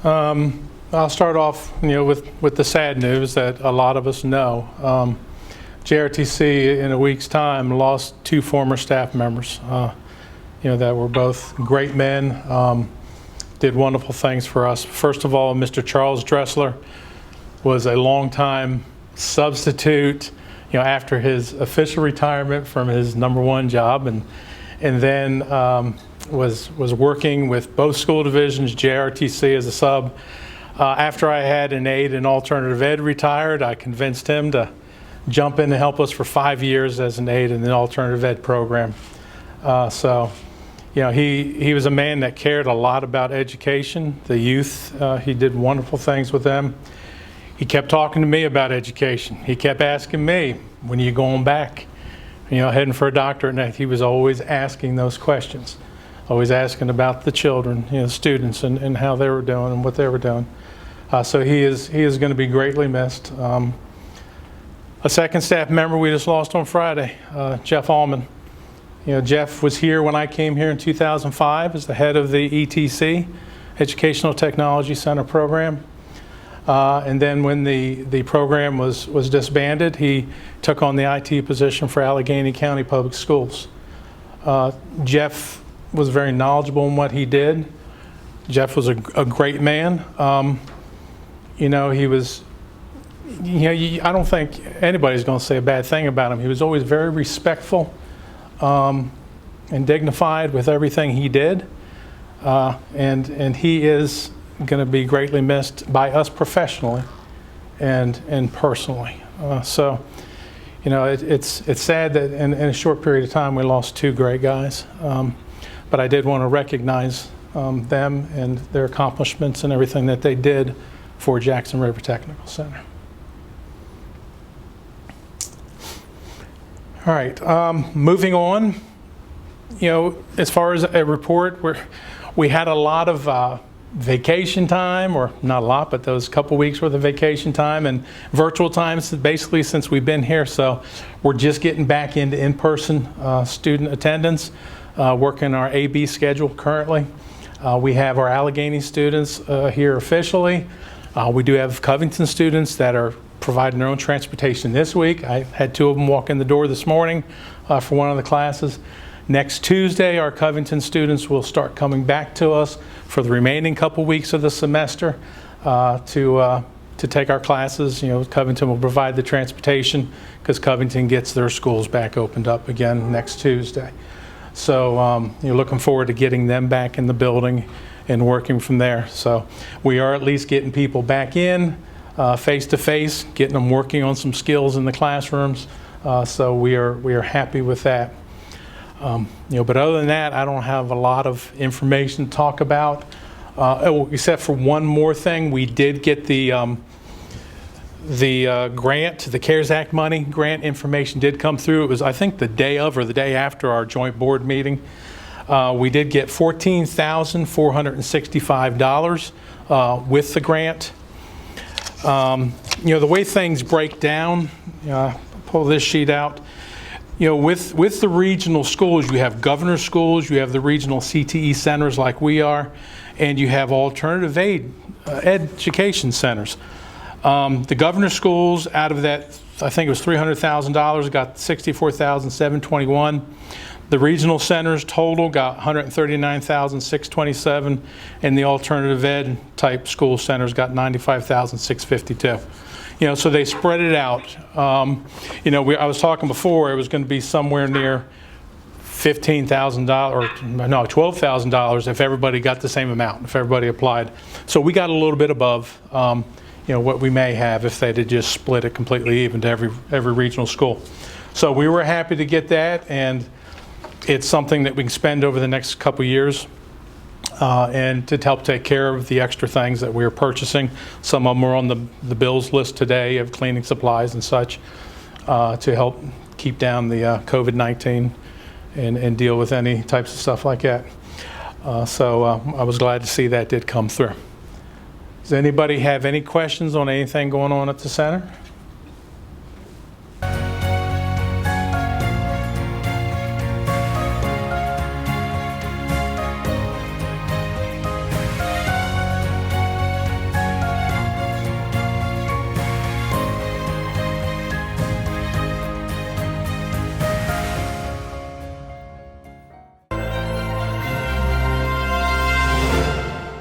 I'll start off, with the sad news that a lot of us know. JRTC in a week's time lost two former staff members, that were both great men, did wonderful things for us. First of all, Mr. Charles Dressler was a longtime substitute, after his official retirement from his #1 job, and then was working with both school divisions, JRTC as a sub. After I had an aide in alternative ed retired, I convinced him to jump in to help us for 5 years as an aide in the alternative ed program. He was a man that cared a lot about education, the youth. He did wonderful things with them. He kept talking to me about education. He kept asking me, when are you going back? Heading for a doctorate. And he was always asking those questions, always asking about the children, students, and how they were doing and what they were doing. So he is going to be greatly missed. A second staff member we just lost on Friday, Jeff Alleman. Jeff was here when I came here in 2005 as the head of the ETC, Educational Technology Center program. And then when the program was disbanded, he took on the IT position for Allegheny County Public Schools. Jeff was very knowledgeable in what he did. Jeff was a great man. He was, I don't think anybody's going to say a bad thing about him. He was always very respectful and dignified with everything he did. And he is going to be greatly missed by us professionally and personally. It's sad that in a short period of time we lost two great guys. But I did want to recognize them and their accomplishments and everything that they did for Jackson River Technical Center. All right, moving on. As far as a report, we had a lot of vacation time, or not a lot, but those couple weeks worth of vacation time and virtual times basically since we've been here. So we're just getting back into in-person student attendance, working our AB schedule currently. We have our Allegheny students here officially. We do have Covington students that are providing their own transportation this week. I had two of them walk in the door this morning for one of the classes. Next Tuesday, our Covington students will start coming back to us for the remaining couple weeks of the semester to take our classes. Covington will provide the transportation because Covington gets their schools back opened up again next Tuesday. So you're looking forward to getting them back in the building and working from there. So we are at least getting people back in face to face, getting them working on some skills in the classrooms. So we are happy with that. But other than that, I don't have a lot of information to talk about, except for one more thing. We did get the grant, the CARES Act money grant information did come through. It was, I think, the day of or the day after our joint board meeting. We did get $14,465 with the grant. The way things break down, I'll pull this sheet out. With the regional schools, you have governor schools, you have the regional CTE centers like we are, and you have alternative education centers. The governor schools, out of that, I think it was $300,000, got $64,721. The regional centers total got $139,627, and the alternative ed type school centers got $95,652. So they spread it out. I was talking before, it was going to be somewhere near $15,000 or no, $12,000 if everybody got the same amount, if everybody applied. So we got a little bit above, what we may have if they'd just split it completely even to every regional school. So we were happy to get that, and it's something that we can spend over the next couple years. And to help take care of the extra things that we're purchasing. Some of them are on the bills list today of cleaning supplies and such to help keep down the COVID-19 and deal with any types of stuff like that. So I was glad to see that did come through. Does anybody have any questions on anything going on at the center?